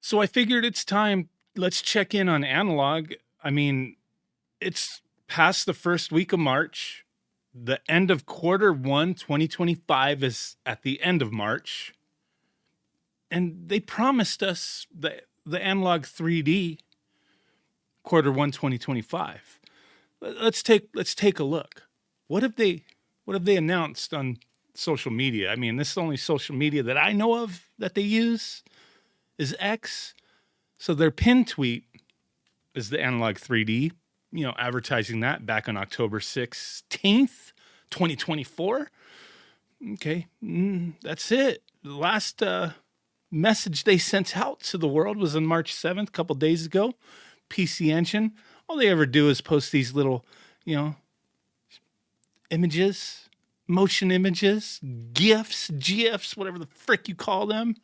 So I figured it's time. Let's check in on Analog. I mean, it's past the first week of March. The end of quarter one, 2025 is at the end of March. And they promised us the Analog 3D quarter one, 2025. Let's take a look. What have they announced on social media? I mean, this is the only social media that I know of that they use is X. So their pin tweet is the Analog 3D, advertising that back on October 16th, 2024. Okay, that's it. The last message they sent out to the world was on March 7th, a couple days ago. PC Engine. All they ever do is post these little, images, motion images, GIFs, whatever the frick you call them.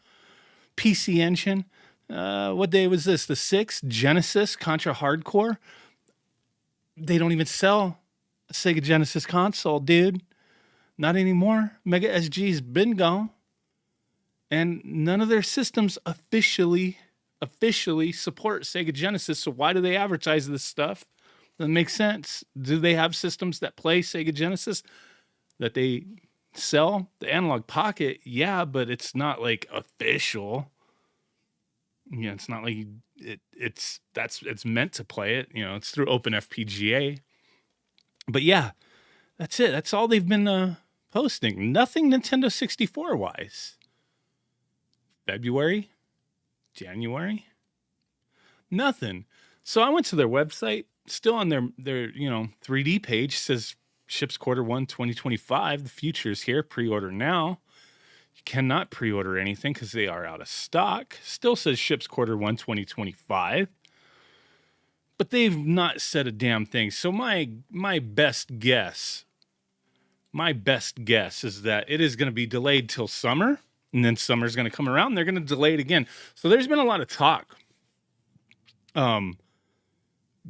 PC Engine. What day was this? The 6th? Genesis, Contra Hardcore. They don't even sell a Sega Genesis console, dude. Not anymore. Mega SG's been gone. And none of their systems officially support Sega Genesis. So why do they advertise this stuff? Doesn't make sense. Do they have systems that play Sega Genesis that they sell? The Analog Pocket, yeah, but it's not like official. Yeah, it's not like it's meant to play it. It's through Open FPGA. But yeah, that's it. That's all they've been posting. Nothing Nintendo 64 wise. February, January, nothing. So I went to their website, still on their 3D page, says ships quarter one 2025. The future is here. Pre-order now. You cannot pre-order anything because they are out of stock. Still says ships quarter one 2025. But they've not said a damn thing. So my best guess is that it is going to be delayed till summer. And then summer's going to come around. And they're going to delay it again. So there's been a lot of talk.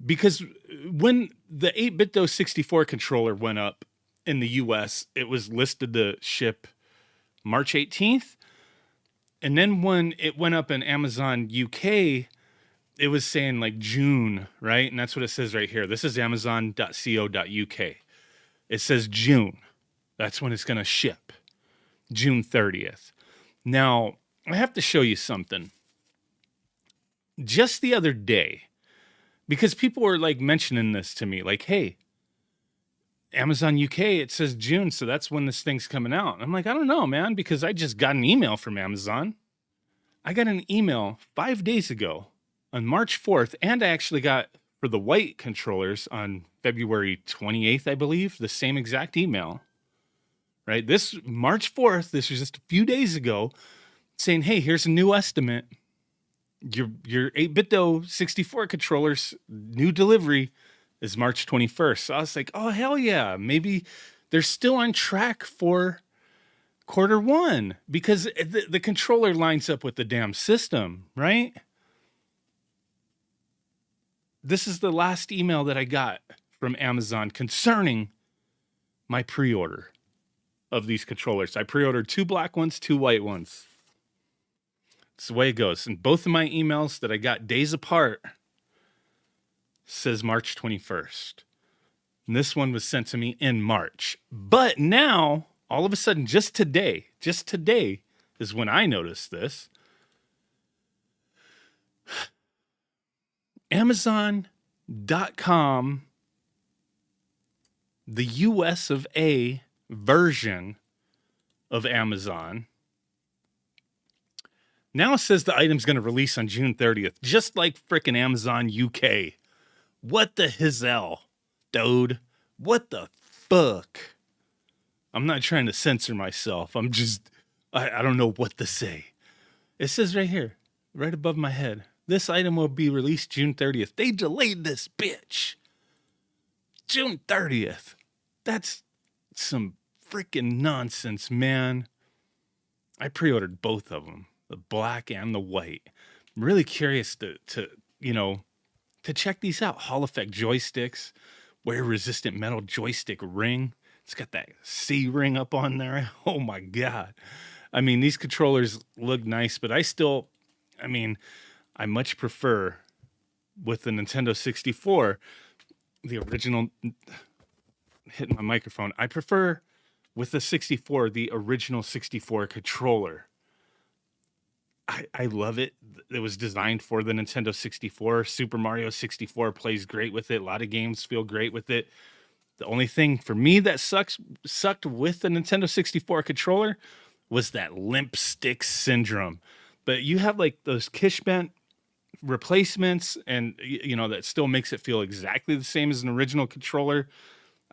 Because when the 8-bit 64 controller went up in the US, it was listed to ship March 18th. And then when it went up in Amazon UK, it was saying like June, right? And that's what it says right here. This is amazon.co.uk. It says June. That's when it's going to ship. June 30th. Now, I have to show you something. Just the other day, because people were like mentioning this to me, like, hey, Amazon UK, it says June, so that's when this thing's coming out. I'm like, I don't know, man, because I just got an email from Amazon. I got an email 5 days ago on March 4th, and I actually got for the white controllers on February 28th, I believe, the same exact email. Right? This March 4th, this was just a few days ago, saying, hey, here's a new estimate. Your 8-bit 64 controllers, new delivery is March 21st. So I was like, oh, hell yeah. Maybe they're still on track for quarter one because the controller lines up with the damn system, right? This is the last email that I got from Amazon concerning my pre-order of these controllers. I pre-ordered 2 black ones, 2 white ones. It's the way it goes. And both of my emails that I got days apart says March 21st. And this one was sent to me in March. But now, all of a sudden, just today is when I noticed this. Amazon.com, the US of A version of Amazon, now says the item's going to release on June 30th, just like frickin' Amazon UK. What the hell, dude? What the fuck? I'm not trying to censor myself. I don't know what to say. It says right here, right above my head, this item will be released June 30th. They delayed this bitch. June 30th. That's some freaking nonsense, man. I pre-ordered both of them, the black and the white. I'm really curious to check these out. Hall effect joysticks, wear resistant metal joystick ring. It's got that C ring up on there. Oh my God. I mean, these controllers look nice, but I I much prefer with the Nintendo 64, the original, hitting my microphone. I prefer with the 64, the original 64 controller. I love it. It was designed for the Nintendo 64. Super Mario 64 plays great with it. A lot of games feel great with it. The only thing for me that sucked with the Nintendo 64 controller was that limp stick syndrome. But you have like those kish bent replacements, and that still makes it feel exactly the same as an original controller.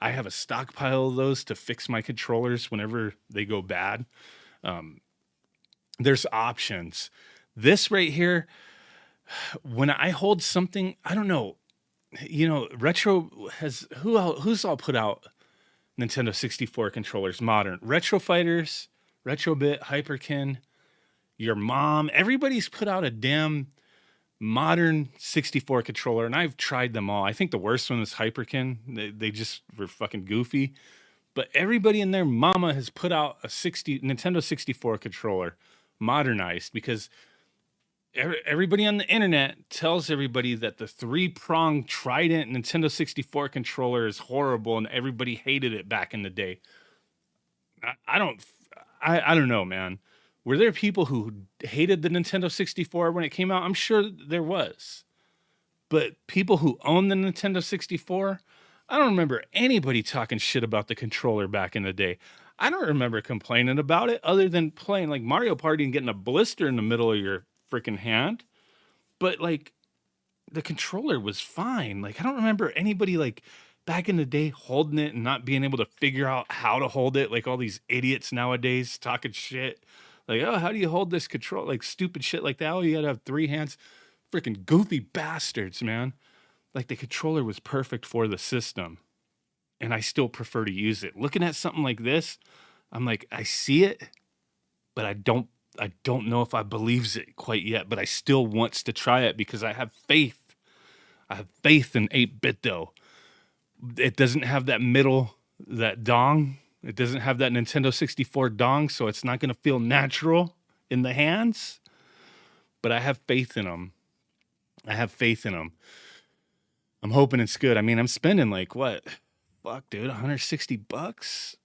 I have a stockpile of those to fix my controllers whenever they go bad. There's options. This right here, when I hold something, I don't know. Retro has who's all put out Nintendo 64 controllers modern. Retro Fighters, Retrobit, Hyperkin, your mom, everybody's put out a damn modern 64 controller, and I've tried them all. I think the worst one is Hyperkin. They just were fucking goofy. But everybody and their mama has put out a Nintendo 64 controller modernized, because everybody on the internet tells everybody that the 3-prong Trident Nintendo 64 controller is horrible and everybody hated it back in the day. I don't know, man. Were there people who hated the Nintendo 64 when it came out? I'm sure there was. But people who own the Nintendo 64, I don't remember anybody talking shit about the controller back in the day. I don't remember complaining about it other than playing like Mario Party and getting a blister in the middle of your freaking hand. But like the controller was fine. Like I don't remember anybody like back in the day holding it and not being able to figure out how to hold it, like all these idiots nowadays talking shit. Like, oh, how do you hold this control? Like stupid shit like that. Oh, you gotta have 3 hands. Freaking goofy bastards, man. Like the controller was perfect for the system, and I still prefer to use it. Looking at something like this, I'm like, I see it, but I don't know if I believes it quite yet, but I still wants to try it because I have faith. I have faith in 8-bit though. It doesn't have that dong. It doesn't have that Nintendo 64 dong, so it's not going to feel natural in the hands, but I have faith in them. I'm hoping it's good. I mean, I'm spending like what? Fuck, dude, $160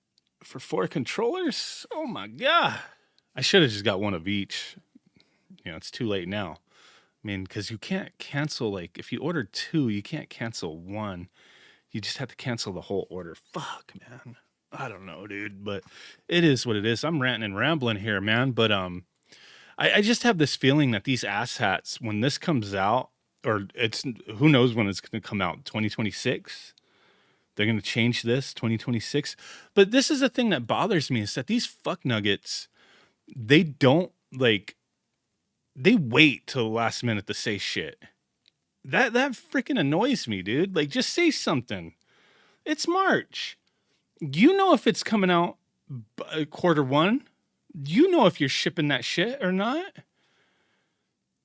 for 4 controllers? Oh my God. I should have just got one of each. It's too late now. I mean, because you can't cancel, like, if you order 2, you can't cancel 1. You just have to cancel the whole order. Fuck, man. I don't know, dude, but it is what it is. I'm ranting and rambling here, man. But I just have this feeling that these asshats, when this comes out, or who knows when it's going to come out, 2026? They're going to change this, 2026. But this is the thing that bothers me, is that these fuck nuggets, they don't, like, they wait till the last minute to say shit. That freaking annoys me, dude. Like, just say something. It's March. You know if it's coming out Q1. You know if you're shipping that shit or not.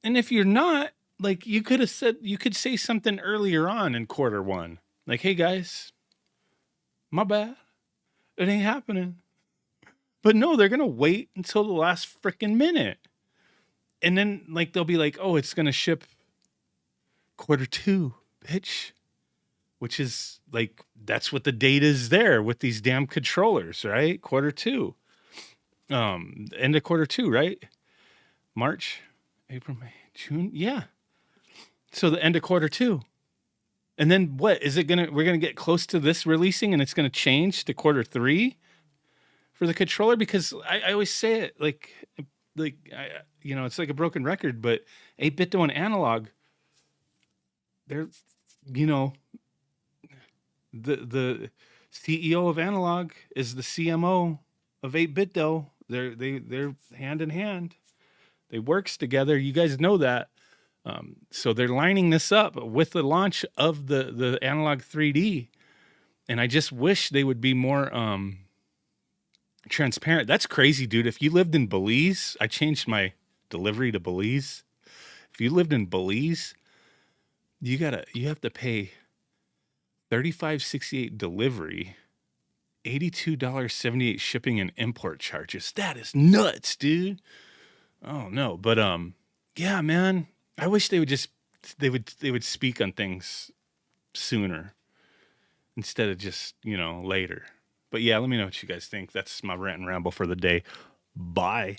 And if you're not, like, you could say something earlier on in Q1. Like, hey guys, my bad. It ain't happening. But no, they're going to wait until the last freaking minute. And then, like, they'll be like, oh, it's going to ship Q2, bitch. Which is, like, that's what the date is there with these damn controllers, right? Q2. End of Q2, right? March, April, May, June. Yeah. So the end of Q2. And then what? We're going to get close to this releasing and it's going to change to Q3 for the controller? Because I always say it like, it's like a broken record, but 8-bit and Analogue, they're, the CEO of Analogue is the CMO of 8-bit. They're hand in hand. They works together. You guys know that. So they're lining this up with the launch of the Analogue 3D. And I just wish they would be more transparent. That's crazy, dude. If you lived in Belize, I changed my delivery to Belize. If you lived in Belize, you have to pay $35.68 delivery, $82.78 shipping and import charges. That is nuts, dude. Oh no, but yeah, man. I wish they would speak on things sooner instead of just, later. But yeah, let me know what you guys think. That's my rant and ramble for the day. Bye.